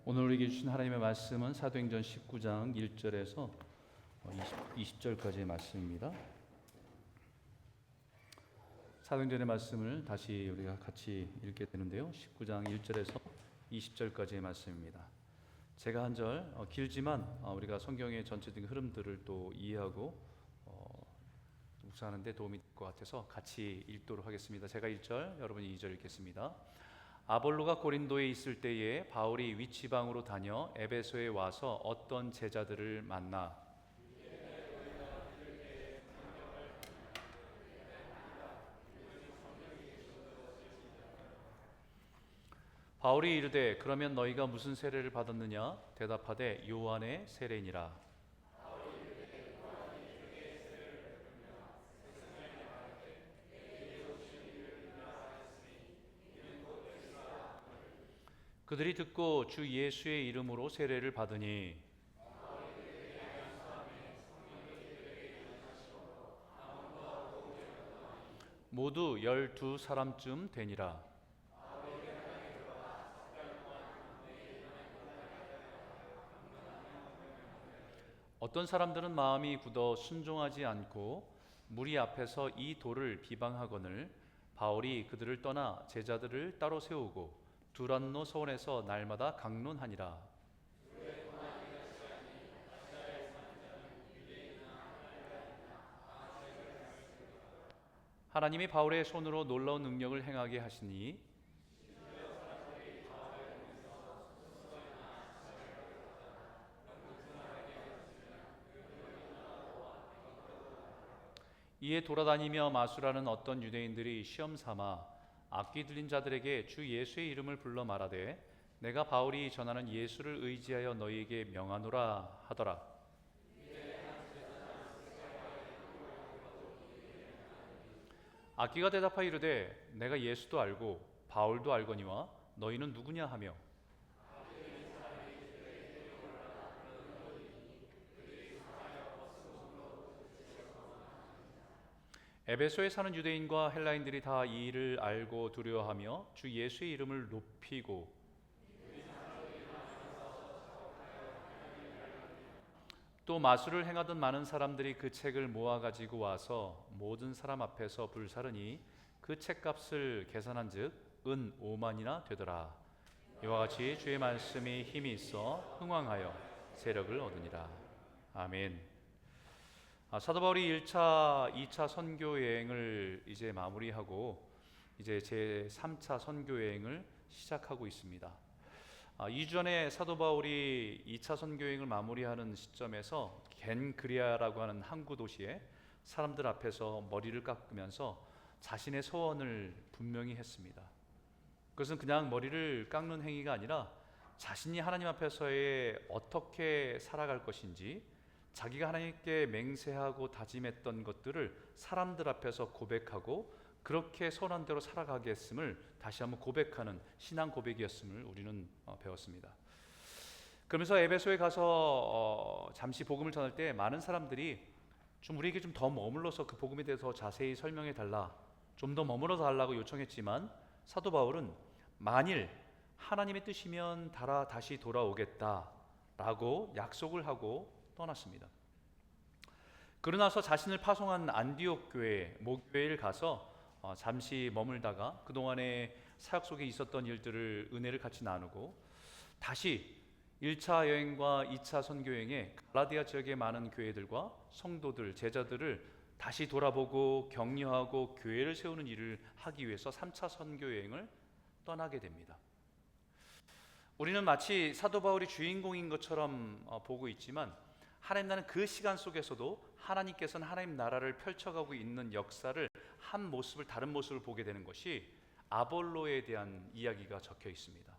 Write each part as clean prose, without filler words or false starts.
오늘 우리에게 주신 하나님의 말씀은 사도행전 19장 1절에서 20절까지의 말씀입니다. 사도행전의 말씀을 다시 우리가 같이 읽게 되는데요. 19장 1절에서 20절까지의 말씀입니다. 제가 한 절 길지만 우리가 성경의 전체적인 흐름들을 또 이해하고 묵상하는 데 도움이 될 것 같아서 같이 읽도록 하겠습니다. 제가 1절, 여러분이 2절 읽겠습니다. 아볼로가 고린도에 있을 때에 바울이 윗지방으로 다녀 에베소에 와서 어떤 제자들을 만나 바울이 이르되 그러면 너희가 무슨 세례를 받았느냐? 대답하되 요한의 세례니라. 그들이 듣고 주 예수의 이름으로 세례를 받으니 모두 12사람쯤 되니라. 어떤 사람들은 마음이 굳어 순종하지 않고 무리 앞에서 이 돌을 비방하거늘 바울이 그들을 떠나 제자들을 따로 세우고 두란노 서원에서 날마다 강론하니라. 하나님이 바울의 손으로 놀라운 능력을 행하게 하시니 이에 돌아다니며 마술하는 어떤 유대인들이 시험 삼아 악기 들린 자들에게 주 예수의 이름을 불러 말하되 내가 바울이 전하는 예수를 의지하여 너희에게 명하노라 하더라. 악기가 대답하여 이르되 내가 예수도 알고 바울도 알거니와 너희는 누구냐 하며 에베소에 사는 유대인과 헬라인들이 다 이 일을 알고 두려워하며 주 예수의 이름을 높이고 또 마술을 행하던 많은 사람들이 그 책을 모아 가지고 와서 모든 사람 앞에서 불사르니 그 책값을 계산한즉 은 5만이나 되더라. 이와 같이 주의 말씀이 힘이 있어 흥왕하여 세력을 얻으니라. 아멘. 사도 바울이 1차, 2차 선교 여행을 이제 마무리하고 이제 제 3차 선교 여행을 시작하고 있습니다. 2주 전에 사도 바울이 2차 선교 여행을 마무리하는 시점에서 겐그리아라고 하는 항구 도시에 사람들 앞에서 머리를 깎으면서 자신의 소원을 분명히 했습니다. 그것은 그냥 머리를 깎는 행위가 아니라 자신이 하나님 앞에서의 어떻게 살아갈 것인지 자기가 하나님께 맹세하고 다짐했던 것들을 사람들 앞에서 고백하고 그렇게 선한 대로 살아가게 했음을 다시 한번 고백하는 신앙 고백이었음을 우리는 배웠습니다. 그러면서 에베소에 가서 잠시 복음을 전할 때 많은 사람들이 좀 우리에게 좀 더 머물러서 그 복음에 대해서 자세히 설명해 달라, 좀 더 머물러 달라고 요청했지만 사도 바울은 만일 하나님의 뜻이면 다시 돌아오겠다라고 약속을 하고 떠났습니다. 그러나서 자신을 파송한 안디옥 교회, 모교회를 가서 잠시 머물다가 그동안의 사역 속에 있었던 일들을 은혜를 같이 나누고 다시 1차 여행과 2차 선교 여행에 갈라디아 지역의 많은 교회들과 성도들, 제자들을 다시 돌아보고 격려하고 교회를 세우는 일을 하기 위해서 3차 선교 여행을 떠나게 됩니다. 우리는 마치 사도 바울이 주인공인 것처럼 보고 있지만 하나님 나라는 그 시간 속에서도 하나님께서는 하나님 나라를 펼쳐가고 있는 역사를 한 모습을 다른 모습을 보게 되는 것이 아볼로에 대한 이야기가 적혀 있습니다.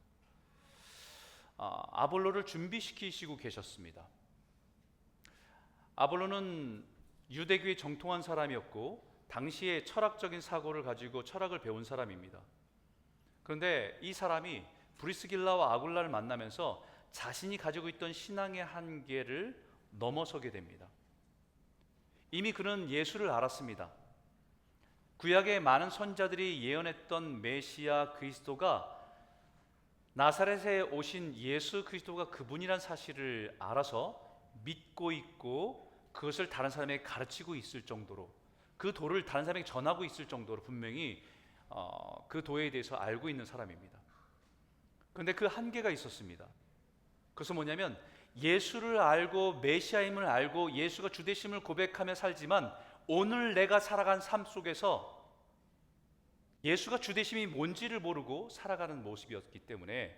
아볼로를 준비시키시고 계셨습니다. 아볼로는 유대교의 정통한 사람이었고 당시에 철학적인 사고를 가지고 철학을 배운 사람입니다. 그런데 이 사람이 브리스길라와 아굴라를 만나면서 자신이 가지고 있던 신앙의 한계를 넘어서게 됩니다. 이미 그는 예수를 알았습니다. 구약의 많은 선자들이 예언했던 메시아 그리스도가 나사렛에 오신 예수 그리스도가 그분이란 사실을 알아서 믿고 있고 그것을 다른 사람에게 가르치고 있을 정도로, 그 도를 다른 사람에게 전하고 있을 정도로 분명히 그 도에 대해서 알고 있는 사람입니다. 그런데 그 한계가 있었습니다. 그것은 뭐냐면, 예수를 알고 메시아임을 알고 예수가 주되심을 고백하며 살지만 오늘 내가 살아간 삶 속에서 예수가 주되심이 뭔지를 모르고 살아가는 모습이었기 때문에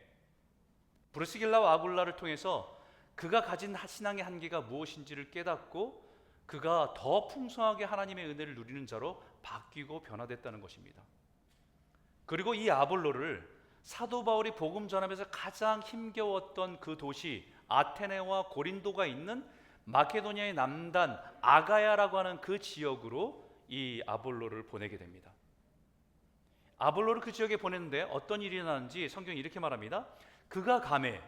브리스길라와 아굴라를 통해서 그가 가진 신앙의 한계가 무엇인지를 깨닫고 그가 더 풍성하게 하나님의 은혜를 누리는 자로 바뀌고 변화됐다는 것입니다. 그리고 이 아볼로를 사도 바울이 복음 전하면서 가장 힘겨웠던 그 도시 아테네와 고린도가 있는 마케도니아의 남단 아가야라고 하는 그 지역으로 이 아볼로를 보내게 됩니다. 아볼로를 그 지역에 보냈는데 어떤 일이 일어나는지 성경이 이렇게 말합니다. 그가 가매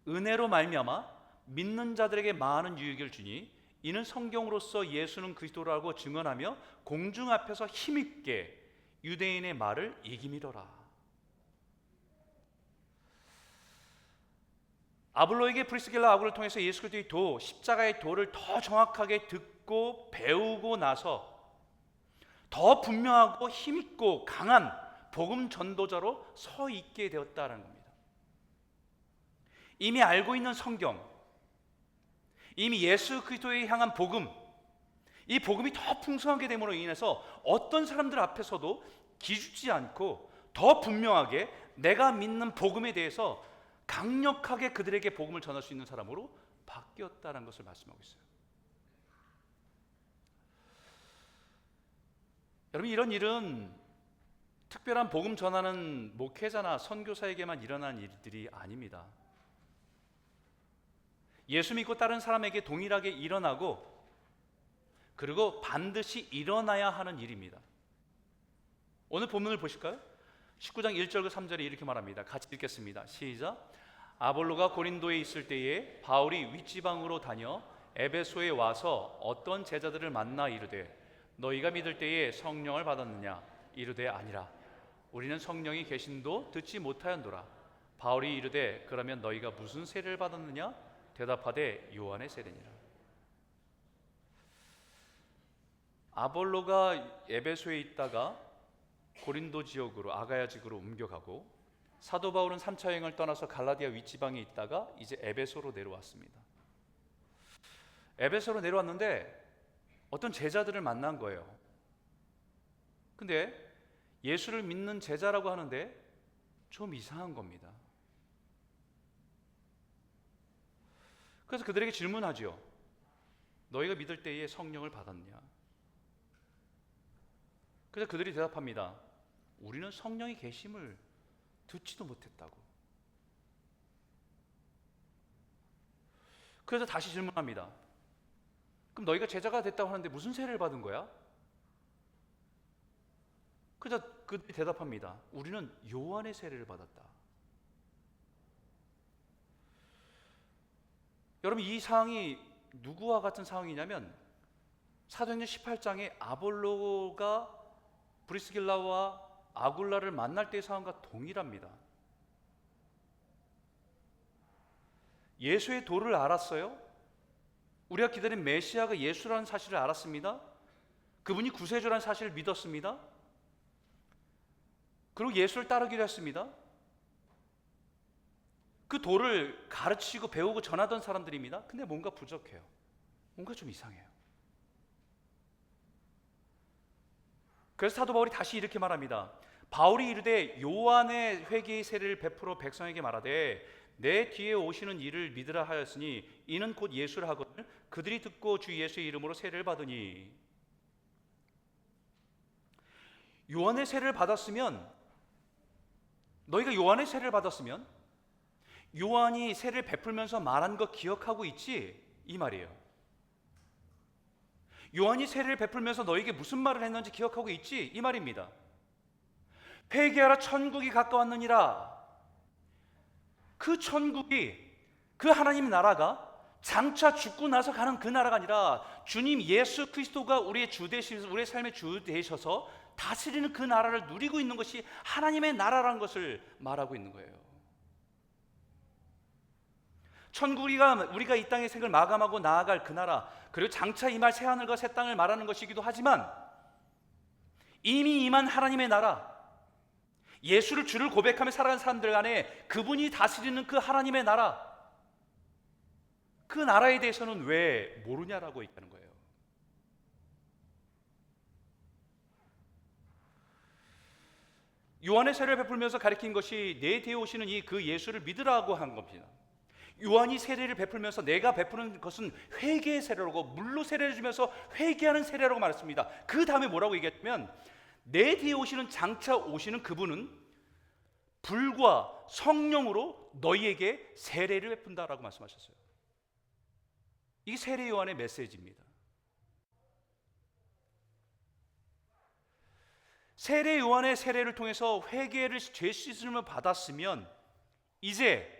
은혜로 말미암아 믿는 자들에게 많은 유익을 주니 이는 성경으로서 예수는 그리스도라고 증언하며 공중 앞에서 힘있게 유대인의 말을 이기미러라. 아볼로에게 브리스길라 아굴을 통해서 예수 그리스도의 도, 십자가의 도를 더 정확하게 듣고 배우고 나서 더 분명하고 힘있고 강한 복음 전도자로 서 있게 되었다는 겁니다. 이미 알고 있는 성경, 이미 예수 그리스도에 향한 복음, 이 복음이 더 풍성하게 됨으로 인해서 어떤 사람들 앞에서도 기죽지 않고 더 분명하게 내가 믿는 복음에 대해서 강력하게 그들에게 복음을 전할 수 있는 사람으로 바뀌었다는 것을 말씀하고 있어요. 여러분, 이런 일은 특별한 복음 전하는 목회자나 선교사에게만 일어나는 일들이 아닙니다. 예수 믿고 따른 사람에게 동일하게 일어나고 그리고 반드시 일어나야 하는 일입니다. 오늘 본문을 보실까요? 19장 1절과 3절에 이렇게 말합니다. 같이 읽겠습니다. 시작. 아볼로가 고린도에 있을 때에 바울이 윗지방으로 다녀 에베소에 와서 어떤 제자들을 만나 이르되 너희가 믿을 때에 성령을 받았느냐? 이르되 아니라 우리는 성령이 계신도 듣지 못하였노라. 바울이 이르되 그러면 너희가 무슨 세례를 받았느냐? 대답하되 요한의 세례니라. 아볼로가 에베소에 있다가 고린도 지역으로 아가야 지구로 옮겨가고 사도 바울은 3차 여행을 떠나서 갈라디아 윗지방에 있다가 이제 에베소로 내려왔습니다. 에베소로 내려왔는데 어떤 제자들을 만난 거예요. 근데 예수를 믿는 제자라고 하는데 좀 이상한 겁니다. 그래서 그들에게 질문하죠. 너희가 믿을 때에 성령을 받았느냐? 그래서 그들이 대답합니다. 우리는 성령이 계심을 듣지도 못했다고. 그래서 다시 질문합니다. 그럼 너희가 제자가 됐다고 하는데 무슨 세례를 받은 거야? 그래서 그들이 대답합니다. 우리는 요한의 세례를 받았다. 여러분, 이 상황이 누구와 같은 상황이냐면 사도행전 18장에 아볼로가 브리스길라와 아굴라를 만날 때의 상황과 동일합니다. 예수의 도를 알았어요. 우리가 기다린 메시아가 예수라는 사실을 알았습니다. 그분이 구세주라는 사실을 믿었습니다. 그리고 예수를 따르기로 했습니다. 그 도를 가르치고 배우고 전하던 사람들입니다. 근데 뭔가 부족해요. 뭔가 좀 이상해요. 그래서 사도 바울이 다시 이렇게 말합니다. 바울이 이르되 요한의 회개의 세례를 베풀어 백성에게 말하되 내 뒤에 오시는 이를 믿으라 하였으니 이는 곧 예수를 하거늘 그들이 듣고 주 예수의 이름으로 세례를 받으니. 요한의 세례를 받았으면, 너희가 요한의 세례를 받았으면 요한이 세례를 베풀면서 말한 거 기억하고 있지? 이 말이에요. 요한이 세례를 베풀면서 너에게 무슨 말을 했는지 기억하고 있지? 이 말입니다. 회개하라, 천국이 가까웠느니라. 그 천국이, 그 하나님 나라가 장차 죽고 나서 가는 그 나라가 아니라 주님 예수 그리스도가 우리의 주 되시면서 우리의 삶의 주 되셔서 다스리는 그 나라를 누리고 있는 것이 하나님의 나라라는 것을 말하고 있는 거예요. 우리가 이 땅의 생을 마감하고 나아갈 그 나라, 그리고 장차 임할 새 하늘과 새 땅을 말하는 것이기도 하지만, 이미 임한 하나님의 나라, 예수를 주를 고백하며 살아가는 사람들 안에 그분이 다스리는 그 하나님의 나라, 그 나라에 대해서는 왜 모르냐라고 얘기하는 거예요. 요한의 세례를 베풀면서 가리킨 것이 내 뒤에 오시는 이 그 예수를 믿으라고 한 겁니다. 요한이 세례를 베풀면서 내가 베푸는 것은 회개의 세례라고, 물로 세례를 주면서 회개하는 세례라고 말했습니다. 그 다음에 뭐라고 얘기했냐면, 내 뒤에 오시는, 장차 오시는 그분은 불과 성령으로 너희에게 세례를 베푼다라고 말씀하셨어요. 이게 세례 요한의 메시지입니다. 세례 요한의 세례를 통해서 회개를, 죄 씻음을 받았으면 이제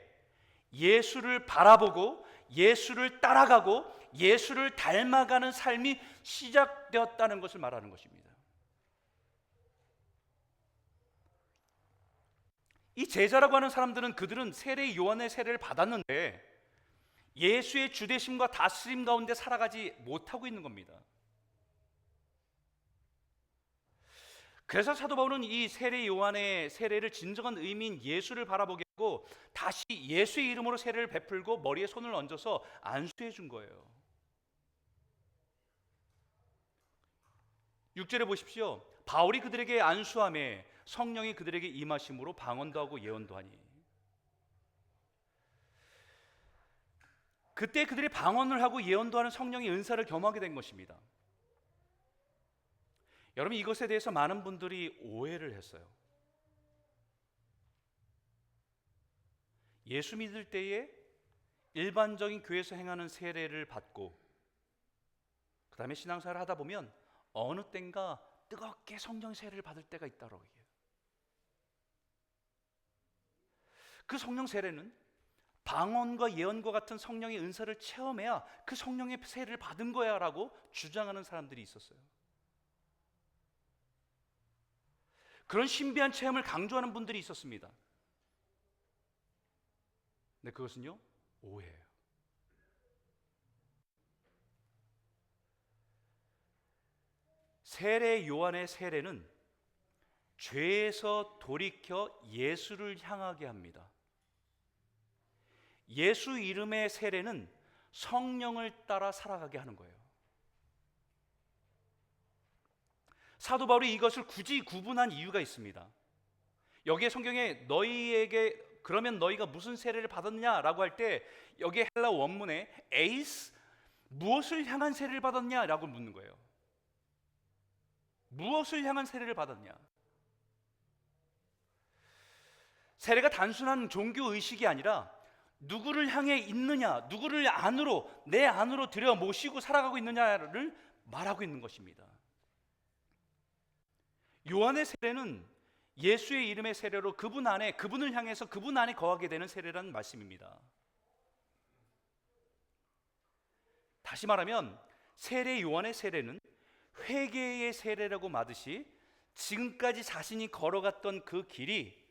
예수를 바라보고 예수를 따라가고 예수를 닮아가는 삶이 시작되었다는 것을 말하는 것입니다. 이 제자라고 하는 사람들은, 그들은 세례 요한의 세례를 받았는데 예수의 주대심과 다스림 가운데 살아가지 못하고 있는 겁니다. 그래서 사도 바울은 이 세례 요한의 세례를 진정한 의미인 예수를 바라보게 하고 다시 예수의 이름으로 세례를 베풀고 머리에 손을 얹어서 안수해 준 거예요. 6절에 보십시오. 바울이 그들에게 안수함에 성령이 그들에게 임하심으로 방언도 하고 예언도 하니. 그때 그들이 방언을 하고 예언도 하는 성령의 은사를 겸하게 된 것입니다. 여러분, 이것에 대해서 많은 분들이 오해를 했어요. 예수 믿을 때에 일반적인 교회에서 행하는 세례를 받고 그 다음에 신앙생활을 하다 보면 어느 땐가 뜨겁게 성령 세례를 받을 때가 있다고 얘기해요. 그 성령 세례는 방언과 예언과 같은 성령의 은사를 체험해야 그 성령의 세례를 받은 거야 라고 주장하는 사람들이 있었어요. 그런 신비한 체험을 강조하는 분들이 있었습니다. 근데 그것은요, 오해예요. 세례 요한의 세례는 죄에서 돌이켜 예수를 향하게 합니다. 예수 이름의 세례는 성령을 따라 살아가게 하는 거예요. 사도 바울이 이것을 굳이 구분한 이유가 있습니다. 여기에 성경에 너희에게 그러면 너희가 무슨 세례를 받았냐라고 할 때 여기에 헬라 원문에 에이스, 무엇을 향한 세례를 받았냐라고 묻는 거예요. 무엇을 향한 세례를 받았냐? 세례가 단순한 종교 의식이 아니라 누구를 향해 있느냐, 누구를 안으로, 내 안으로 들여 모시고 살아가고 있느냐를 말하고 있는 것입니다. 요한의 세례는 예수의 이름의 세례로 그분 안에, 그분을 향해서 그분 안에 거하게 되는 세례라는 말씀입니다. 다시 말하면 세례 요한의 세례는 회개의 세례라고 말하듯이 지금까지 자신이 걸어갔던 그 길이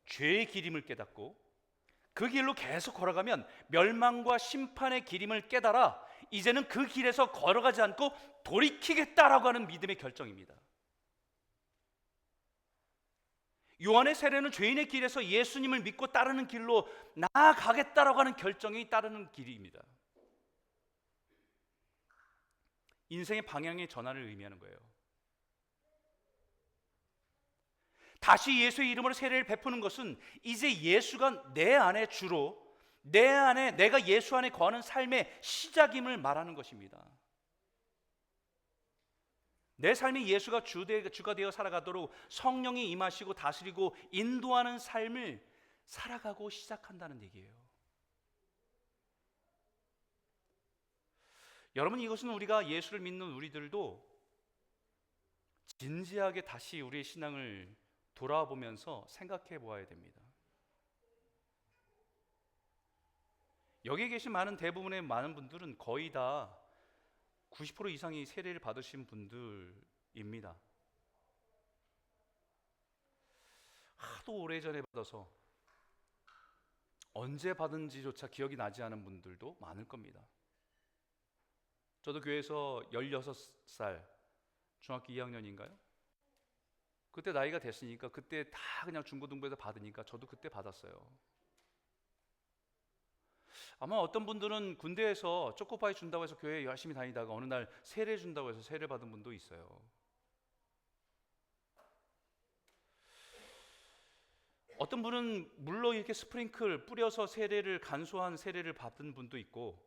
죄의 길임을 깨닫고 그 길로 계속 걸어가면 멸망과 심판의 길임을 깨달아 이제는 그 길에서 걸어가지 않고 돌이키겠다라고 하는 믿음의 결정입니다. 요한의 세례는 죄인의 길에서 예수님을 믿고 따르는 길로 나아가겠다라고 하는 결정이 따르는 길입니다. 인생의 방향의 전환을 의미하는 거예요. 다시 예수의 이름으로 세례를 베푸는 것은 이제 예수가 내 안에 주로, 내 안에, 내가 예수 안에 거하는 삶의 시작임을 말하는 것입니다. 내 삶이 예수가 주가 되어 살아가도록 성령이 임하시고 다스리고 인도하는 삶을 살아가고 시작한다는 얘기예요. 여러분, 이것은 우리가 예수를 믿는 우리들도 진지하게 다시 우리의 신앙을 돌아보면서 생각해 보아야 됩니다. 여기에 계신 대부분의 많은 분들은 거의 다 90% 이상이 세례를 받으신 분들입니다. 하도 오래전에 받아서 언제 받은지조차 기억이 나지 않은 분들도 많을 겁니다. 저도 교회에서 16살, 중학교 2학년인가요? 그때 나이가 됐으니까 그때 다 그냥 중고등부에서 받으니까 저도 그때 받았어요. 아마 어떤 분들은 군대에서 초코파이 준다고 해서 교회에 열심히 다니다가 어느 날 세례 준다고 해서 세례 받은 분도 있어요. 어떤 분은 물로 이렇게 스프링클 뿌려서 세례를 간소한 세례를 받은 분도 있고,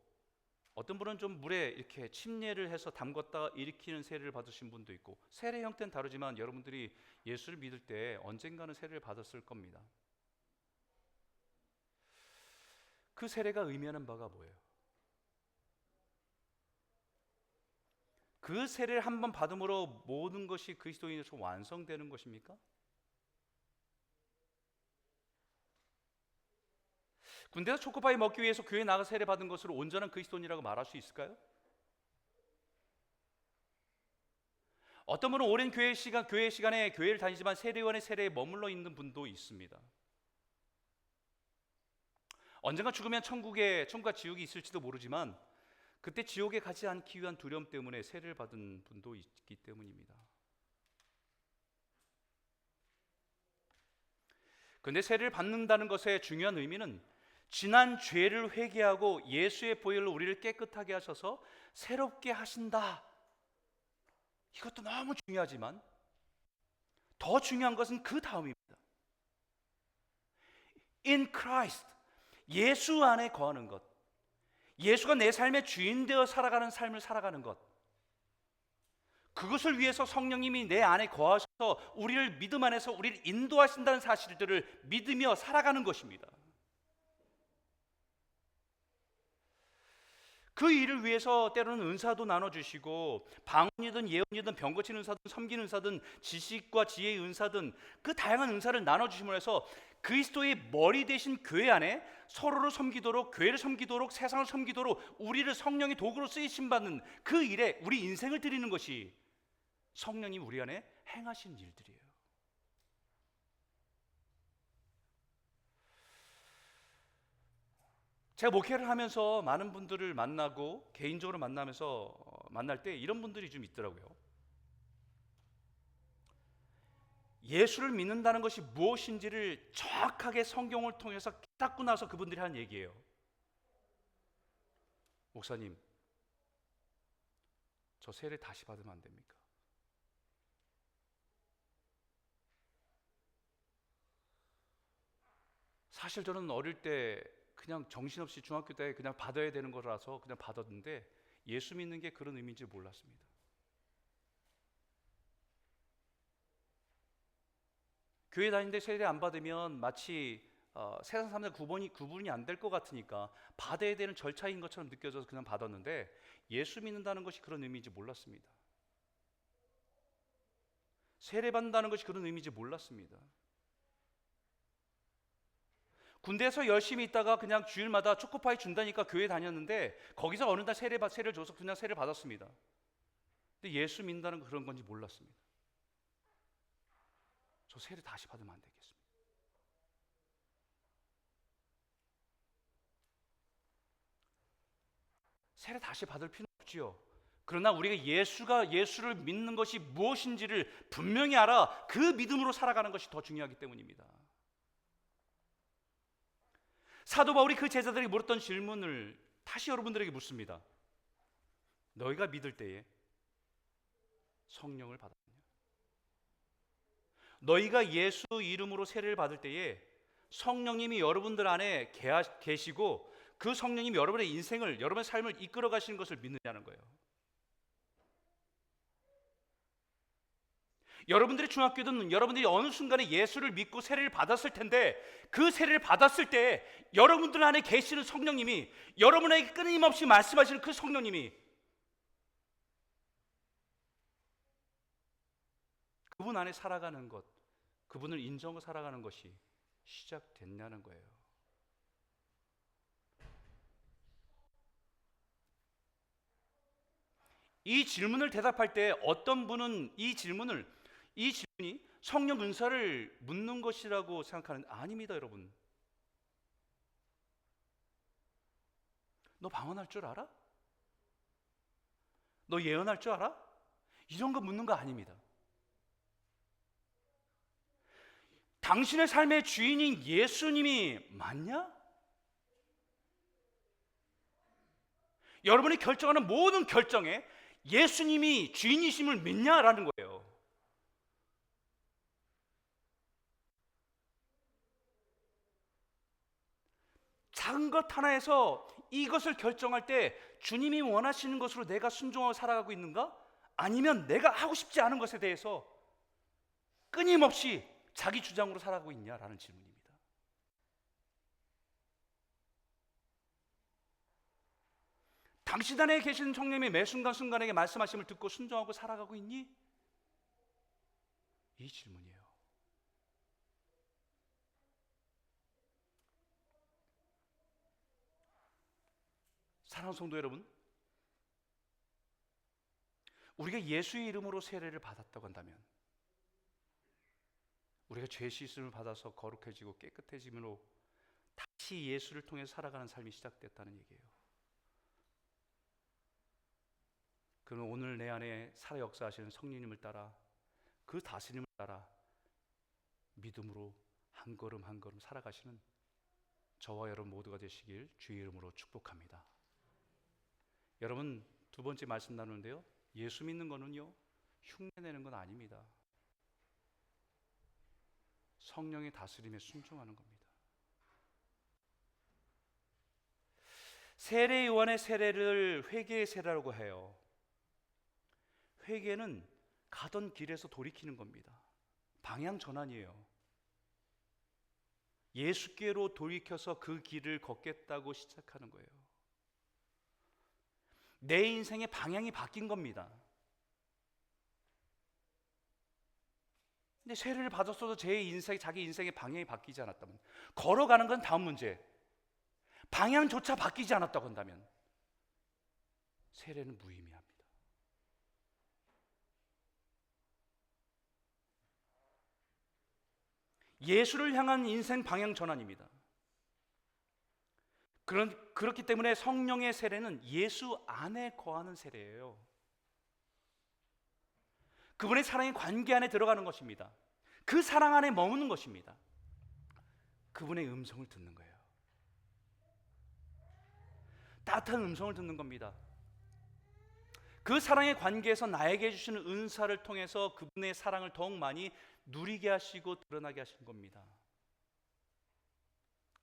어떤 분은 좀 물에 이렇게 침례를 해서 담궜다가 일으키는 세례를 받으신 분도 있고, 세례 형태는 다르지만 여러분들이 예수를 믿을 때 언젠가는 세례를 받았을 겁니다. 그 세례가 의미하는 바가 뭐예요? 그 세례를 한번 받음으로 모든 것이 그리스도인에서 완성되는 것입니까? 군대에서 초코파이 먹기 위해서 교회에 나가 세례 받은 것으로 온전한 그리스도인이라고 말할 수 있을까요? 어떤 분은 오랜 교회 시간에 교회를 다니지만 세례요한의 세례에 머물러 있는 분도 있습니다. 언젠가 죽으면 천국과 지옥이 있을지도 모르지만 그때 지옥에 가지 않기 위한 두려움 때문에 세례를 받은 분도 있기 때문입니다. 그런데 세례를 받는다는 것의 중요한 의미는 지난 죄를 회개하고 예수의 보혈로 우리를 깨끗하게 하셔서 새롭게 하신다. 이것도 너무 중요하지만 더 중요한 것은 그 다음입니다. In Christ, 예수 안에 거하는 것, 예수가 내 삶의 주인 되어 살아가는 삶을 살아가는 것, 그것을 위해서 성령님이 내 안에 거하셔서 우리를 믿음 안에서 우리를 인도하신다는 사실들을 믿으며 살아가는 것입니다. 그 일을 위해서 때로는 은사도 나눠주시고, 방언이든 예언이든 병 고치는 은사든 섬기는 은사든 지식과 지혜의 은사든 그 다양한 은사를 나눠주심으로 해서 그리스도의 머리 되신 교회 안에 서로를 섬기도록, 교회를 섬기도록, 세상을 섬기도록 우리를 성령의 도구로 쓰이심 받는 그 일에 우리 인생을 드리는 것이 성령님 우리 안에 행하신 일들이에요. 제가 목회를 하면서 많은 분들을 만나고 개인적으로 만날 때 이런 분들이 좀 있더라고요. 예수를 믿는다는 것이 무엇인지를 정확하게 성경을 통해서 깨닫고 나서 그분들이 한 얘기예요. 목사님, 저 세례 다시 받으면 안 됩니까? 사실 저는 어릴 때 그냥 정신없이 중학교 때 그냥 받아야 되는 거라서 그냥 받았는데 예수 믿는 게 그런 의미인지 몰랐습니다. 교회 다니는데 세례 안 받으면 마치 세상 사람들 구분이 안 될 것 같으니까 받아야 되는 절차인 것처럼 느껴져서 그냥 받았는데 예수 믿는다는 것이 그런 의미인지 몰랐습니다. 세례 받는다는 것이 그런 의미인지 몰랐습니다. 군대에서 열심히 있다가 그냥 주일마다 초코파이 준다니까 교회 다녔는데 거기서 어느 날 세례를 줘서 그냥 세례를 받았습니다. 근데 예수 믿는다는 건 그런 건지 몰랐습니다. 저 세례 다시 받으면 안 되겠습니다. 세례 다시 받을 필요는 없지요. 그러나 우리가 예수를 믿는 것이 무엇인지를 분명히 알아 그 믿음으로 살아가는 것이 더 중요하기 때문입니다. 사도 바울이 그 제자들이 물었던 질문을 다시 여러분들에게 묻습니다. 너희가 믿을 때에 성령을 받았느냐? 너희가 예수 이름으로 세례를 받을 때에 성령님이 여러분들 안에 계시고 그 성령님이 여러분의 인생을, 여러분의 삶을 이끌어 가시는 것을 믿느냐는 거예요. 여러분들이 중학교든 여러분들이 어느 순간에 예수를 믿고 세례를 받았을 텐데 그 세례를 받았을 때 여러분들 안에 계시는 성령님이, 여러분에게 끊임없이 말씀하시는 그 성령님이 그분 안에 살아가는 것, 그분을 인정하고 살아가는 것이 시작됐냐는 거예요. 이 질문을 대답할 때 어떤 분은 이 질문이 성령 은사를 묻는 것이라고 생각하는데 아닙니다, 여러분. 너 방언할 줄 알아? 너 예언할 줄 알아? 이런 거 묻는 거 아닙니다. 당신의 삶의 주인인 예수님이 맞냐? 여러분이 결정하는 모든 결정에 예수님이 주인이심을 믿냐라는 거예요. 작은 것 하나에서 이것을 결정할 때 주님이 원하시는 것으로 내가 순종하고 살아가고 있는가? 아니면 내가 하고 싶지 않은 것에 대해서 끊임없이 자기 주장으로 살아가고 있냐라는 질문입니다. 당신 안에 계신 성령님이 매 순간순간에게 말씀하심을 듣고 순종하고 살아가고 있니? 이 질문이에요. 사랑하는 성도 여러분, 우리가 예수의 이름으로 세례를 받았다고 한다면, 우리가 죄 씻음을 받아서 거룩해지고 깨끗해짐으로 다시 예수를 통해 살아가는 삶이 시작됐다는 얘기예요. 그러면 오늘 내 안에 살아 역사하시는 성령님을 따라, 그 다스림을 따라 믿음으로 한 걸음 한 걸음 살아가시는 저와 여러분 모두가 되시길 주의 이름으로 축복합니다. 여러분, 두 번째 말씀 나누는데요, 예수 믿는 거는요 흉내내는 건 아닙니다. 성령의 다스림에 순종하는 겁니다. 세례 요한의 세례를 회개의 세례라고 해요. 회개는 가던 길에서 돌이키는 겁니다. 방향 전환이에요. 예수께로 돌이켜서 그 길을 걷겠다고 시작하는 거예요. 내 인생의 방향이 바뀐 겁니다. 근데 세례를 받았어도 자기 인생의 방향이 바뀌지 않았다면, 걸어가는 건 다음 문제, 방향조차 바뀌지 않았다고 한다면 세례는 무의미합니다. 예수를 향한 인생 방향 전환입니다. 그렇기 때문에 성령의 세례는 예수 안에 거하는 세례예요. 그분의 사랑의 관계 안에 들어가는 것입니다. 그 사랑 안에 머무는 것입니다. 그분의 음성을 듣는 거예요. 따뜻한 음성을 듣는 겁니다. 그 사랑의 관계에서 나에게 주시는 은사를 통해서 그분의 사랑을 더욱 많이 누리게 하시고 드러나게 하신 겁니다.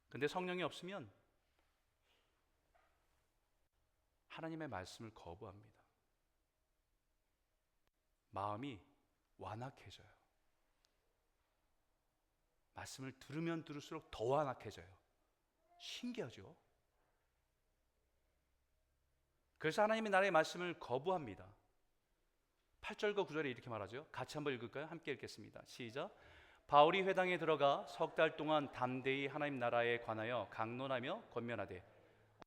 근데 성령이 없으면 하나님의 말씀을 거부합니다. 마음이 완악해져요. 말씀을 들으면 들을수록 더 완악해져요. 신기하죠? 그래서 하나님의 나라의 말씀을 거부합니다. 8절과 9절에 이렇게 말하죠. 같이 한번 읽을까요? 함께 읽겠습니다. 시작. 바울이 회당에 들어가 석 달 동안 담대히 하나님 나라에 관하여 강론하며 권면하되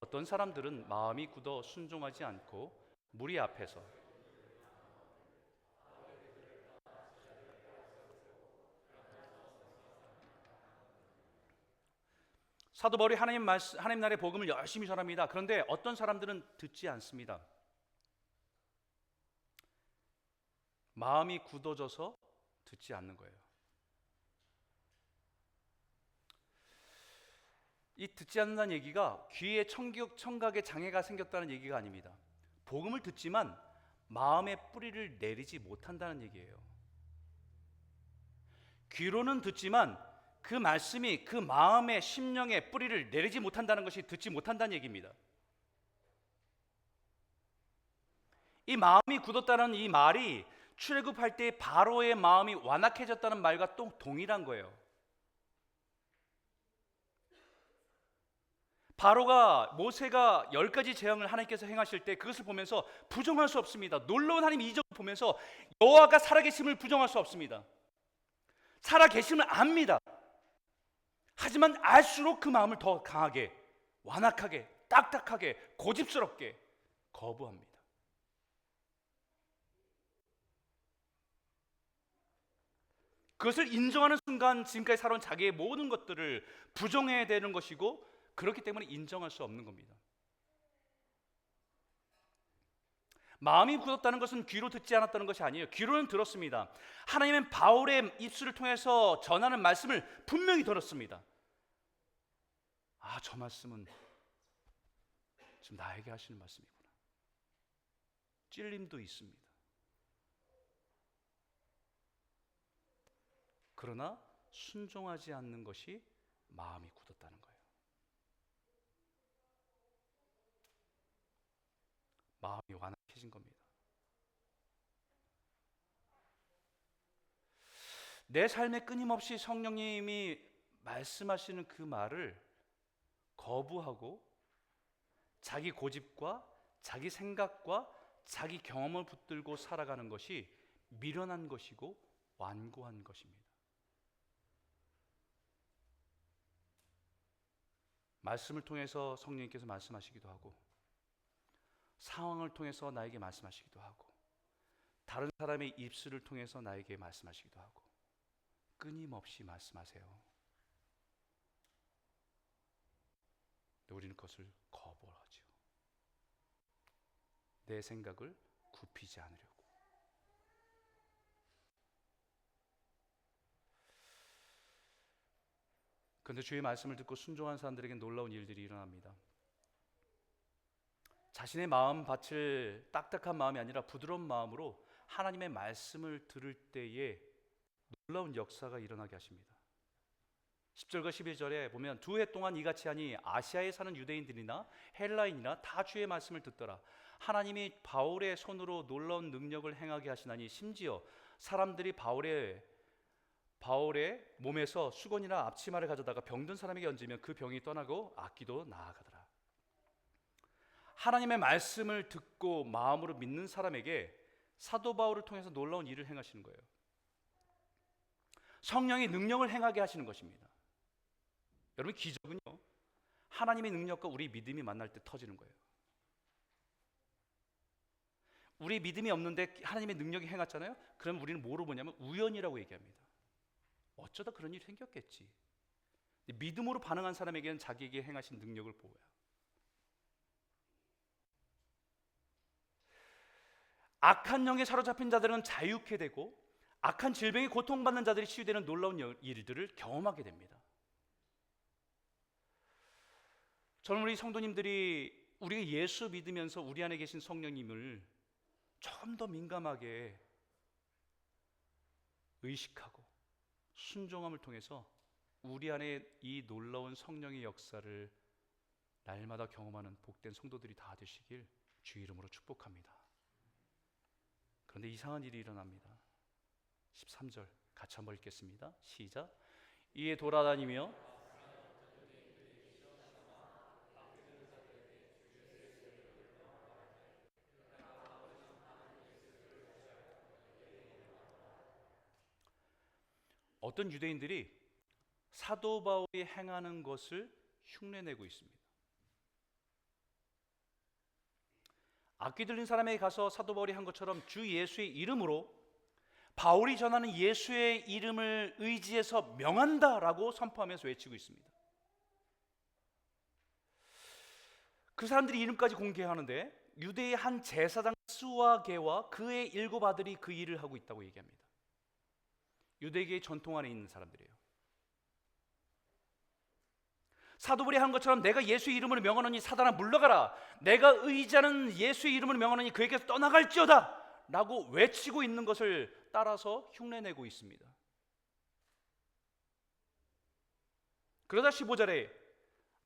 어떤 사람들은 마음이 굳어 순종하지 않고 무리 앞에서 사도 바울이 하나님 나라의 복음을 열심히 전합니다. 그런데 어떤 사람들은 듣지 않습니다. 마음이 굳어져서 듣지 않는 거예요. 이 듣지 않는다는 얘기가 귀에 청각에 장애가 생겼다는 얘기가 아닙니다. 복음을 듣지만 마음의 뿌리를 내리지 못한다는 얘기예요. 귀로는 듣지만 그 말씀이 그 마음의 심령의 뿌리를 내리지 못한다는 것이 듣지 못한다는 얘기입니다. 이 마음이 굳었다는 이 말이 출애굽할 때 바로의 마음이 완악해졌다는 말과 또 동일한 거예요. 바로가 모세가 10가지 재앙을 하나님께서 행하실 때 그것을 보면서 부정할 수 없습니다. 놀라운 하나님 이적을 보면서 여호와가 살아계심을 부정할 수 없습니다. 살아계심을 압니다. 하지만 알수록 그 마음을 더 강하게, 완악하게, 딱딱하게, 고집스럽게 거부합니다. 그것을 인정하는 순간 지금까지 살아온 자기의 모든 것들을 부정해야 되는 것이고, 그렇기 때문에 인정할 수 없는 겁니다. 마음이 굳었다는 것은 귀로 듣지 않았다는 것이 아니에요. 귀로는 들었습니다. 하나님은 바울의 입술을 통해서 전하는 말씀을 분명히 들었습니다. 아, 저 말씀은 지금 나에게 하시는 말씀이구나. 찔림도 있습니다. 그러나 순종하지 않는 것이 마음이 굳었다는 거예요. 마음이 완악해진 겁니다. 내 삶에 끊임없이 성령님이 말씀하시는 그 말을 거부하고 자기 고집과 자기 생각과 자기 경험을 붙들고 살아가는 것이 미련한 것이고 완고한 것입니다. 말씀을 통해서 성령님께서 말씀하시기도 하고, 상황을 통해서 나에게 말씀하시기도 하고, 다른 사람의 입술을 통해서 나에게 말씀하시기도 하고, 끊임없이 말씀하세요. 근데 우리는 그것을 거부하죠. 내 생각을 굽히지 않으려고. 그런데 주의 말씀을 듣고 순종한 사람들에게 놀라운 일들이 일어납니다. 자신의 마음 밭을 딱딱한 마음이 아니라 부드러운 마음으로 하나님의 말씀을 들을 때에 놀라운 역사가 일어나게 하십니다. 10절과 11절에 보면 두 해 동안 이같이 하니 아시아에 사는 유대인들이나 헬라인이나 다 주의 말씀을 듣더라. 하나님이 바울의 손으로 놀라운 능력을 행하게 하시나니 심지어 사람들이 바울의 몸에서 수건이나 앞치마를 가져다가 병든 사람에게 얹으면 그 병이 떠나고 악기도 나아가더라. 하나님의 말씀을 듣고 마음으로 믿는 사람에게 사도 바울을 통해서 놀라운 일을 행하시는 거예요. 성령의 능력을 행하게 하시는 것입니다. 여러분, 기적은요, 하나님의 능력과 우리 믿음이 만날 때 터지는 거예요. 우리 믿음이 없는데 하나님의 능력이 행했잖아요. 그럼 우리는 뭐로 보냐면 우연이라고 얘기합니다. 어쩌다 그런 일이 생겼겠지. 믿음으로 반응한 사람에게는 자기에게 행하신 능력을 보여요. 악한 영에 사로잡힌 자들은 자유케 되고, 악한 질병에 고통받는 자들이 치유되는 놀라운 일들을 경험하게 됩니다. 저는 우리 성도님들이 우리가 예수 믿으면서 우리 안에 계신 성령님을 조금 더 민감하게 의식하고 순종함을 통해서 우리 안에 이 놀라운 성령의 역사를 날마다 경험하는 복된 성도들이 다 되시길 주 이름으로 축복합니다. 그런데 이상한 일이 일어납니다. 13절 같이 한번 읽겠습니다. 시작. 이에 돌아다니며 어떤 유대인들이 사도 바울이 행하는 것을 흉내내고 있습니다. 악기 들린 사람에게 가서 사도 바울이 한 것처럼 주 예수의 이름으로 바울이 전하는 예수의 이름을 의지해서 명한다라고 선포하면서 외치고 있습니다. 그 사람들이 이름까지 공개하는데 유대의 한 제사장 스와게와 그의 7 아들이 그 일을 하고 있다고 얘기합니다. 유대계의 전통 안에 있는 사람들이에요. 사도 바울이 한 것처럼 내가 예수의 이름으로 명하노니 사단아 물러가라, 내가 의지하는 예수의 이름으로 명하노니 그에게서 떠나갈지어다 라고 외치고 있는 것을 따라서 흉내내고 있습니다. 그러다 15절에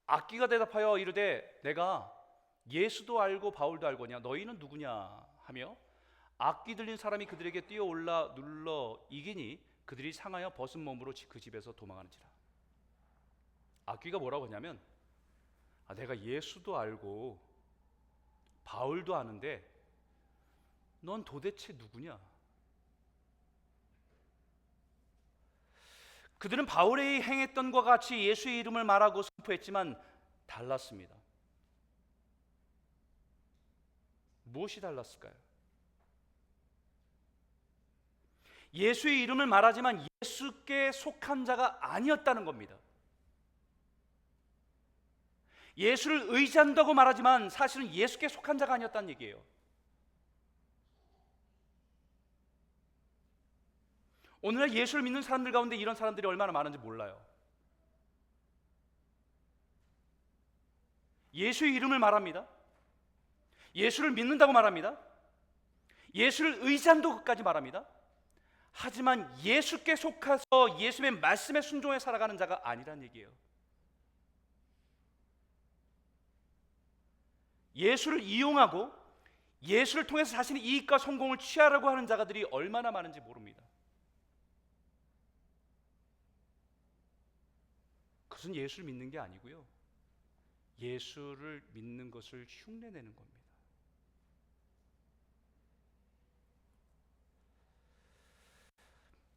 악기가 대답하여 이르되 내가 예수도 알고 바울도 알거냐, 너희는 누구냐 하며 악기 들린 사람이 그들에게 뛰어올라 눌러 이기니 그들이 상하여 벗은 몸으로 그 집에서 도망하는지라. 악기가 뭐라고 하냐면 내가 예수도 알고 바울도 아는데 넌 도대체 누구냐? 그들은 바울이 행했던 것과 같이 예수의 이름을 말하고 선포했지만 달랐습니다. 무엇이 달랐을까요? 예수의 이름을 말하지만 예수께 속한 자가 아니었다는 겁니다. 예수를 의지한다고 말하지만 사실은 예수께 속한 자가 아니었다는 얘기예요. 오늘날 예수를 믿는 사람들 가운데 이런 사람들이 얼마나 많은지 몰라요. 예수의 이름을 말합니다. 예수를 믿는다고 말합니다. 예수를 의지한다고까지 말합니다. 하지만 예수께 속해서 예수의 말씀에 순종해 살아가는 자가 아니란 얘기예요. 예수를 이용하고 예수를 통해서 자신의 이익과 성공을 취하려고 하는 자들이 얼마나 많은지 모릅니다. 그것은 예수를 믿는 게 아니고요, 예수를 믿는 것을 흉내내는 겁니다.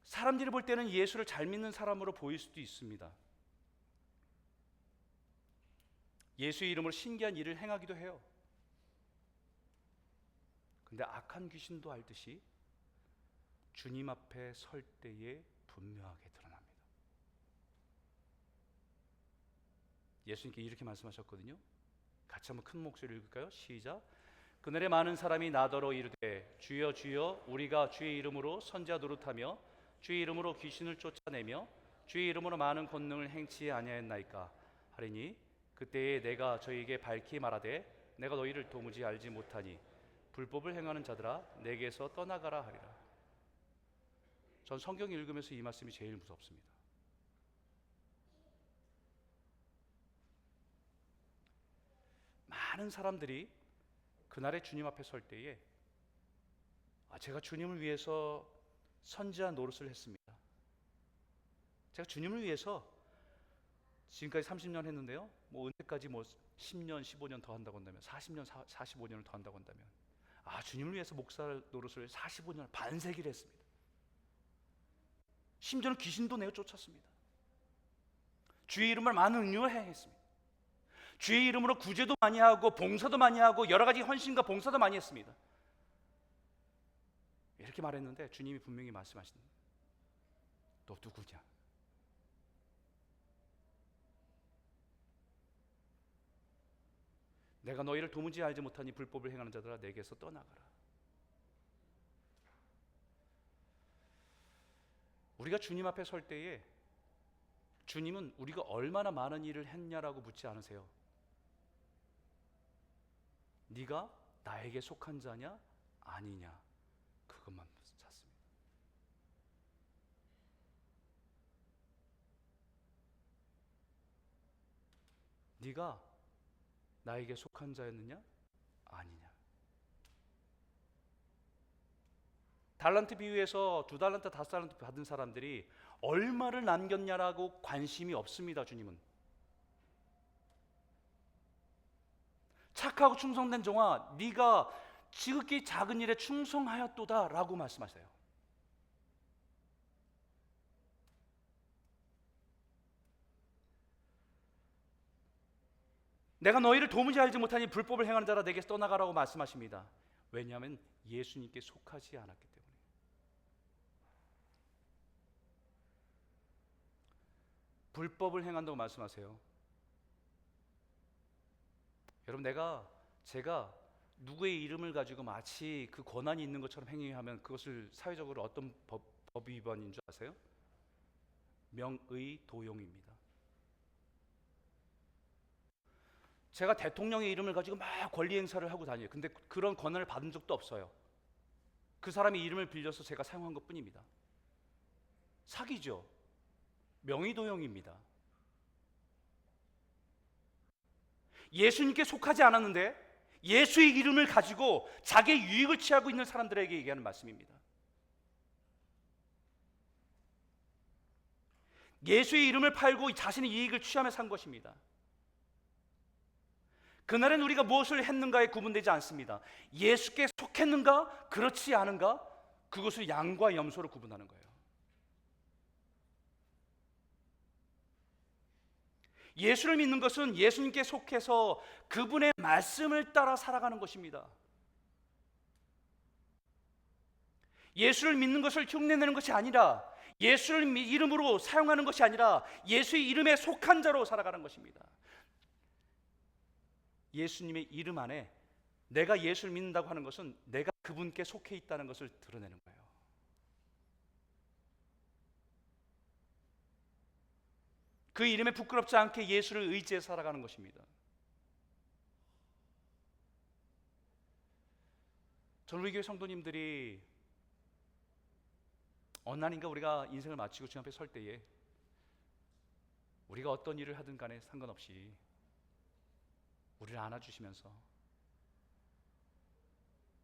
사람들이 볼 때는 예수를 잘 믿는 사람으로 보일 수도 있습니다. 예수의 이름으로 신기한 일을 행하기도 해요. 근데 악한 귀신도 알듯이 주님 앞에 설 때에 분명하게 드러납니다. 예수님께 이렇게 말씀하셨거든요. 같이 한번 큰 목소리로 읽을까요? 시작. 그날에 많은 사람이 나더러 이르되 주여 주여 우리가 주의 이름으로 선지자 노릇하며 주의 이름으로 귀신을 쫓아내며 주의 이름으로 많은 권능을 행치 아니하였나이까 하리니 그때에 내가 저희에게 밝히 말하되 내가 너희를 도무지 알지 못하니 불법을 행하는 자들아 내게서 떠나가라 하리라. 전 성경 읽으면서 이 말씀이 제일 무섭습니다. 많은 사람들이 그날에 주님 앞에 설 때에 제가 주님을 위해서 선지자 노릇을 했습니다. 제가 주님을 위해서 지금까지 30년 했는데요, 은퇴까지 10년, 15년 더 한다고 한다면 40년, 45년을 더 한다고 한다면 주님을 위해서 목사 노릇을 45년, 반세기를 했습니다. 심지어는 귀신도 내어 쫓았습니다. 주의 이름을 많은 응용을 행했습니다. 주의 이름으로 구제도 많이 하고 봉사도 많이 하고 여러 가지 헌신과 봉사도 많이 했습니다. 이렇게 말했는데 주님이 분명히 말씀하시는, 너 누구냐? 내가 너희를 도무지 알지 못하니 불법을 행하는 자들아 내게서 떠나가라. 우리가 주님 앞에 설 때에 주님은 우리가 얼마나 많은 일을 했냐라고 묻지 않으세요. 네가 나에게 속한 자냐 아니냐, 그것만 찾습니다. 네가 나에게 속한 자였느냐 아니냐. 달란트 비유에서 2달란트 5달란트 받은 사람들이 얼마를 남겼냐라고 관심이 없습니다. 주님은 착하고 충성된 종아 네가 지극히 작은 일에 충성하였도다 라고 말씀하세요. 내가 너희를 도무지 알지 못하니 불법을 행하는 자라 내게서 떠나가라고 말씀하십니다. 왜냐하면 예수님께 속하지 않았기 때문에. 불법을 행한다고 말씀하세요. 여러분, 제가 누구의 이름을 가지고 마치 그 권한이 있는 것처럼 행위하면 그것을 사회적으로 어떤 법 위반인 줄 아세요? 명의도용입니다. 제가 대통령의 이름을 가지고 막 권리 행사를 하고 다녀요. 근데 그런 권한을 받은 적도 없어요. 그 사람의 이름을 빌려서 제가 사용한 것뿐입니다. 사기죠. 명의도용입니다. 예수님께 속하지 않았는데 예수의 이름을 가지고 자기의 유익을 취하고 있는 사람들에게 얘기하는 말씀입니다. 예수의 이름을 팔고 자신의 이익을 취하며 산 것입니다. 그날엔 우리가 무엇을 했는가에 구분되지 않습니다. 예수께 속했는가 그렇지 않은가, 그것을 양과 염소로 구분하는 거예요. 예수를 믿는 것은 예수님께 속해서 그분의 말씀을 따라 살아가는 것입니다. 예수를 믿는 것을 흉내내는 것이 아니라, 예수를 이름으로 사용하는 것이 아니라 예수의 이름에 속한 자로 살아가는 것입니다. 예수님의 이름 안에 내가 예수를 믿는다고 하는 것은 내가 그분께 속해 있다는 것을 드러내는 거예요. 그 이름에 부끄럽지 않게 예수를 의지해 살아가는 것입니다. 저는 우리 교회 성도님들이 어느 날인가 우리가 인생을 마치고 주님 앞에 설 때에 우리가 어떤 일을 하든 간에 상관없이 우리를 안아주시면서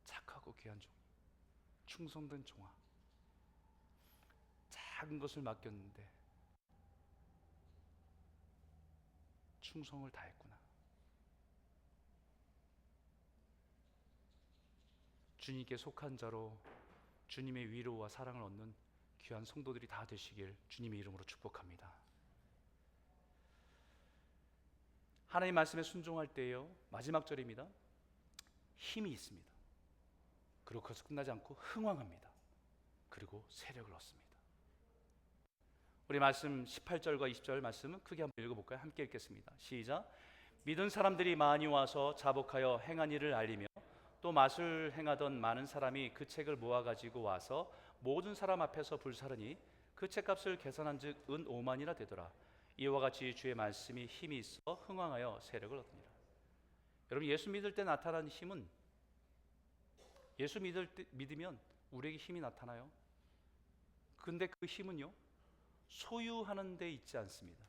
착하고 귀한 종이, 충성된 종아, 작은 것을 맡겼는데 충성을 다했구나. 주님께 속한 자로 주님의 위로와 사랑을 얻는 귀한 성도들이 다 되시길 주님의 이름으로 축복합니다. 하나님 말씀에 순종할 때요, 마지막 절입니다. 힘이 있습니다. 그리고 그것을 끝나지 않고 흥왕합니다. 그리고 세력을 얻습니다. 우리 말씀 18절과 20절 말씀은 크게 한번 읽어볼까요? 함께 읽겠습니다. 시작. 믿은 사람들이 많이 와서 자복하여 행한 일을 알리며 또 마술 행하던 많은 사람이 그 책을 모아가지고 와서 모든 사람 앞에서 불사르니 그 책값을 계산한즉 은 5만이나 되더라. 이와 같이 주의 말씀이 힘이 있어 흥왕하여 세력을 얻느니라. 여러분, 예수 믿을 때 나타나는 힘은, 예수 믿으면 우리에게 힘이 나타나요. 근데 그 힘은요, 소유하는 데 있지 않습니다.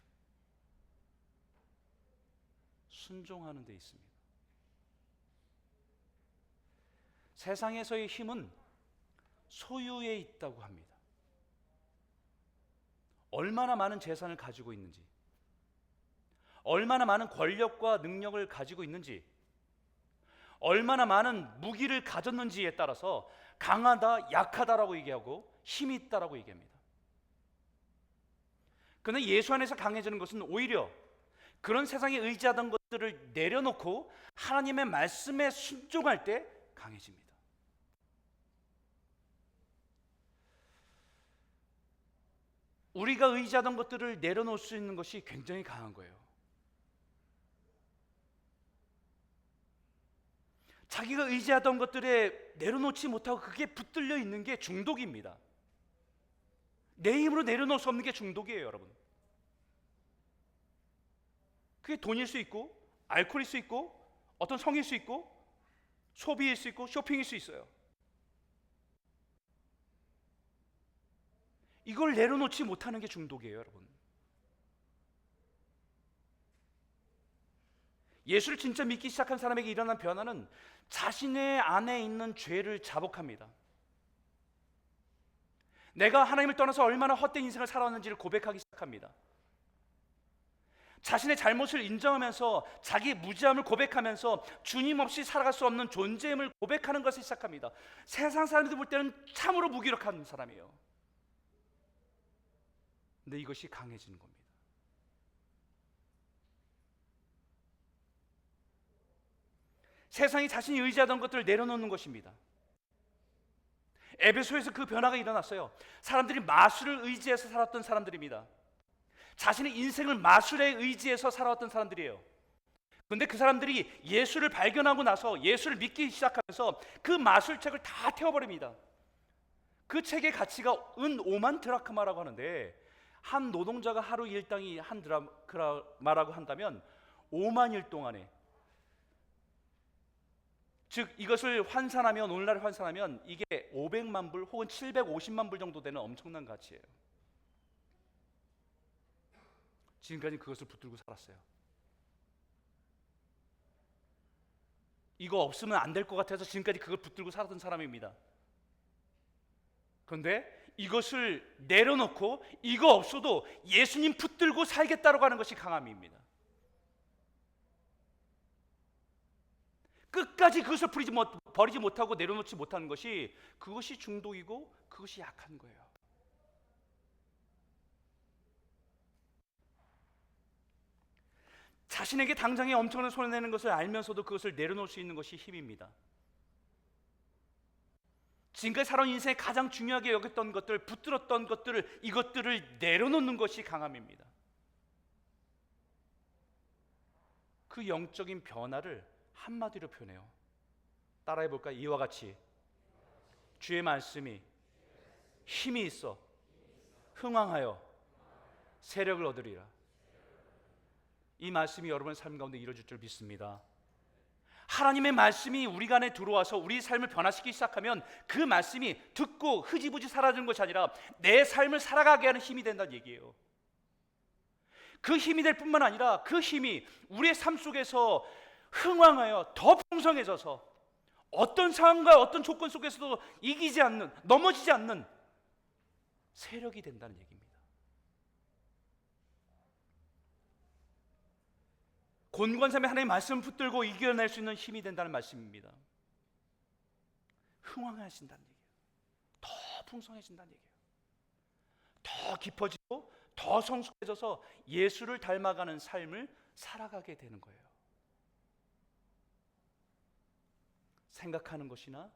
순종하는 데 있습니다. 세상에서의 힘은 소유에 있다고 합니다. 얼마나 많은 재산을 가지고 있는지, 얼마나 많은 권력과 능력을 가지고 있는지, 얼마나 많은 무기를 가졌는지에 따라서 강하다, 약하다라고 얘기하고 힘이 있다라고 얘기합니다. 그런데 예수 안에서 강해지는 것은 오히려 그런 세상에 의지하던 것들을 내려놓고 하나님의 말씀에 순종할 때 강해집니다. 우리가 의지하던 것들을 내려놓을 수 있는 것이 굉장히 강한 거예요. 자기가 의지하던 것들에 내려놓지 못하고 그게 붙들려 있는 게 중독입니다. 내 힘으로 내려놓을 수 없는 게 중독이에요, 여러분. 그게 돈일 수 있고, 알코올일 수 있고, 어떤 성일 수 있고, 소비일 수 있고, 쇼핑일 수 있어요. 이걸 내려놓지 못하는 게 중독이에요, 여러분. 예수를 진짜 믿기 시작한 사람에게 일어난 변화는 자신의 안에 있는 죄를 자복합니다. 내가 하나님을 떠나서 얼마나 헛된 인생을 살아왔는지를 고백하기 시작합니다. 자신의 잘못을 인정하면서 자기의 무지함을 고백하면서 주님 없이 살아갈 수 없는 존재임을 고백하는 것을 시작합니다. 세상 사람들이 볼 때는 참으로 무기력한 사람이에요. 근데 이것이 강해지는 겁니다. 세상이 자신이 의지하던 것들을 내려놓는 것입니다. 에베소에서 그 변화가 일어났어요. 사람들이 마술을 의지해서 살았던 사람들입니다. 자신의 인생을 마술에 의지해서 살아왔던 사람들이에요. 그런데 그 사람들이 예수를 발견하고 나서 예수를 믿기 시작하면서 그 마술책을 다 태워버립니다. 그 책의 가치가 은 5만 드라크마라고 하는데, 한 노동자가 하루 일당이 한 드라크마라고 한다면 5만 일 동안에, 즉 이것을 환산하면, 오늘날 환산하면 이게 500만 불 혹은 750만 불 정도 되는 엄청난 가치예요. 지금까지 그것을 붙들고 살았어요. 이거 없으면 안 될 것 같아서 지금까지 그걸 붙들고 살았던 사람입니다. 그런데 이것을 내려놓고 이거 없어도 예수님 붙들고 살겠다고 하는 것이 강함입니다. 끝까지 그것을 버리지 못하고 내려놓지 못하는 것이, 그것이 중독이고 그것이 약한 거예요. 자신에게 당장에 엄청난 손해내는 것을 알면서도 그것을 내려놓을 수 있는 것이 힘입니다. 지금까지 살아온 인생에 가장 중요하게 여겼던 것들, 붙들었던 것들을, 이것들을 내려놓는 것이 강함입니다. 그 영적인 변화를 한마디로 표현해요. 따라해 볼까요? 이와 같이 주의 말씀이 힘이 있어 흥왕하여 세력을 얻으리라. 이 말씀이 여러분의 삶 가운데 이루어질 줄 믿습니다. 하나님의 말씀이 우리 안에 들어와서 우리 삶을 변화시키기 시작하면 그 말씀이 듣고 흐지부지 사라지는 것이 아니라 내 삶을 살아가게 하는 힘이 된다는 얘기예요. 그 힘이 될 뿐만 아니라 그 힘이 우리의 삶 속에서 흥왕하여 더 풍성해져서 어떤 상황과 어떤 조건 속에서도 이기지 않는, 넘어지지 않는 세력이 된다는 얘기입니다. 곤고한 삶에 하나님의 말씀을 붙들고 이겨낼 수 있는 힘이 된다는 말씀입니다. 흥왕하신다는 얘기예요. 더 풍성해진다는 얘기예요. 더 깊어지고 더 성숙해져서 예수를 닮아가는 삶을 살아가게 되는 거예요. 생각하는 것이나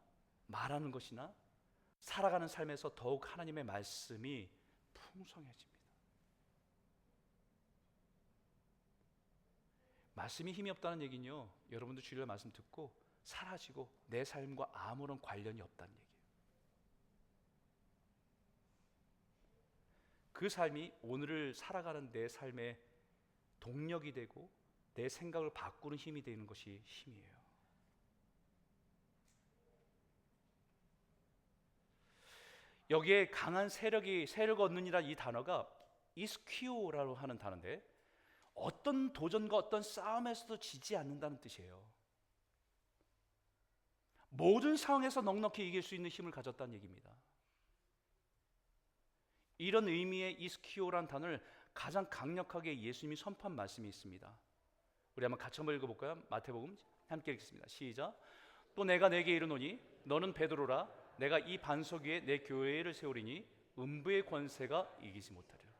말하는 것이나 살아가는 삶에서 더욱 하나님의 말씀이 풍성해집니다. 말씀이 힘이 없다는 얘기는요, 여러분도 주일날 말씀 듣고 사라지고 내 삶과 아무런 관련이 없다는 얘기예요. 그 삶이 오늘을 살아가는 내 삶의 동력이 되고 내 생각을 바꾸는 힘이 되는 것이 힘이에요. 여기에 강한 세력을 얻는이라 이 단어가 이스퀴오라고 하는 단어인데, 어떤 도전과 어떤 싸움에서도 지지 않는다는 뜻이에요. 모든 상황에서 넉넉히 이길 수 있는 힘을 가졌다는 얘기입니다. 이런 의미의 이스퀴오라는 단어를 가장 강력하게 예수님이 선포한 말씀이 있습니다. 우리 한번 같이 한번 읽어볼까요? 마태복음 함께 읽겠습니다. 시작. 또 내가 내게 이르노니 너는 베드로라. 내가 이 반석 위에 내 교회를 세우리니 음부의 권세가 이기지 못하리라.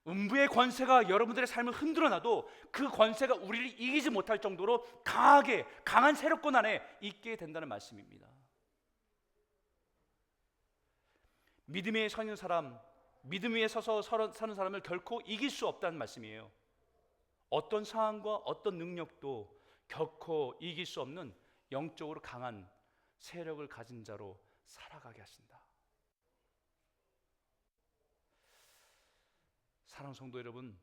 음부의 권세가 여러분들의 삶을 흔들어놔도 그 권세가 우리를 이기지 못할 정도로 강한 세력권 안에 있게 된다는 말씀입니다. 믿음 위에 서는 사람, 믿음 위에 서서 사는 사람을 결코 이길 수 없다는 말씀이에요. 어떤 상황과 어떤 능력도 결코 이길 수 없는 영적으로 강한 세력을 가진 자로 살아가게 하신다. 사랑하는 성도 여러분,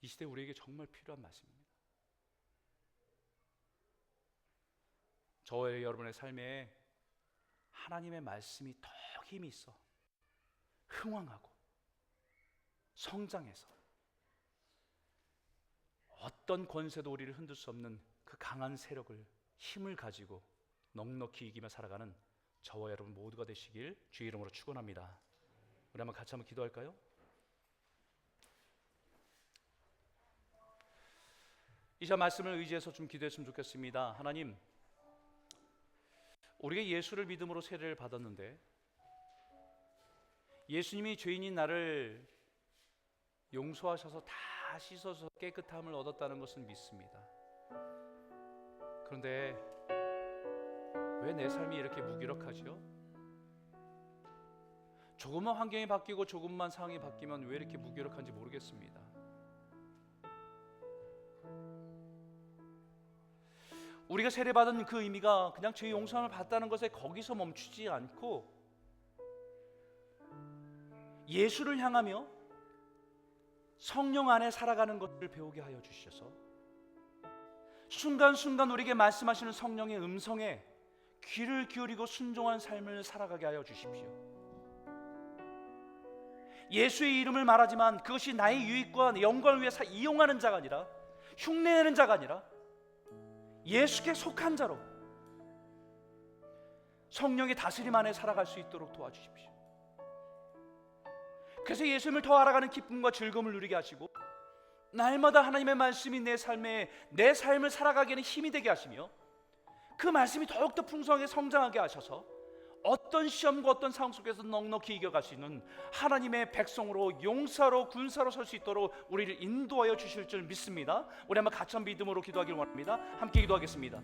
이 시대 우리에게 정말 필요한 말씀입니다. 저와 여러분의 삶에 하나님의 말씀이 더 힘이 있어 흥왕하고 성장해서 어떤 권세도 우리를 흔들 수 없는 그 강한 세력을, 힘을 가지고 넉넉히 이기며 살아가는 저와 여러분 모두가 되시길 주의 이름으로 축원합니다. 우리 한번 같이 한번 기도할까요? 이 시간 말씀을 의지해서 좀 기도했으면 좋겠습니다. 하나님, 우리가 예수를 믿음으로 세례를 받았는데 예수님이 죄인인 나를 용서하셔서 다 씻어서 깨끗함을 얻었다는 것은 믿습니다. 그런데 왜 내 삶이 이렇게 무기력하죠? 조금만 환경이 바뀌고 조금만 상황이 바뀌면 왜 이렇게 무기력한지 모르겠습니다. 우리가 세례받은 그 의미가 그냥 죄 용서함을 받다는 것에 거기서 멈추지 않고 예수를 향하며 성령 안에 살아가는 것을 배우게 하여 주셔서 순간순간 우리에게 말씀하시는 성령의 음성에 귀를 기울이고 순종한 삶을 살아가게 하여 주십시오. 예수의 이름을 말하지만 그것이 나의 유익과 영광을 위해서 이용하는 자가 아니라, 흉내내는 자가 아니라 예수께 속한 자로 성령의 다스림 안에 살아갈 수 있도록 도와주십시오. 그래서 예수님을 더 알아가는 기쁨과 즐거움을 누리게 하시고 날마다 하나님의 말씀이 내 삶을 살아가기에는 힘이 되게 하시며 그 말씀이 더욱더 풍성하게 성장하게 하셔서 어떤 시험과 어떤 상황 속에서 넉넉히 이겨갈 수 있는 하나님의 백성으로, 용사로, 군사로 설 수 있도록 우리를 인도하여 주실 줄 믿습니다. 우리 한번 같이 믿음으로 기도하기를 원합니다. 함께 기도하겠습니다.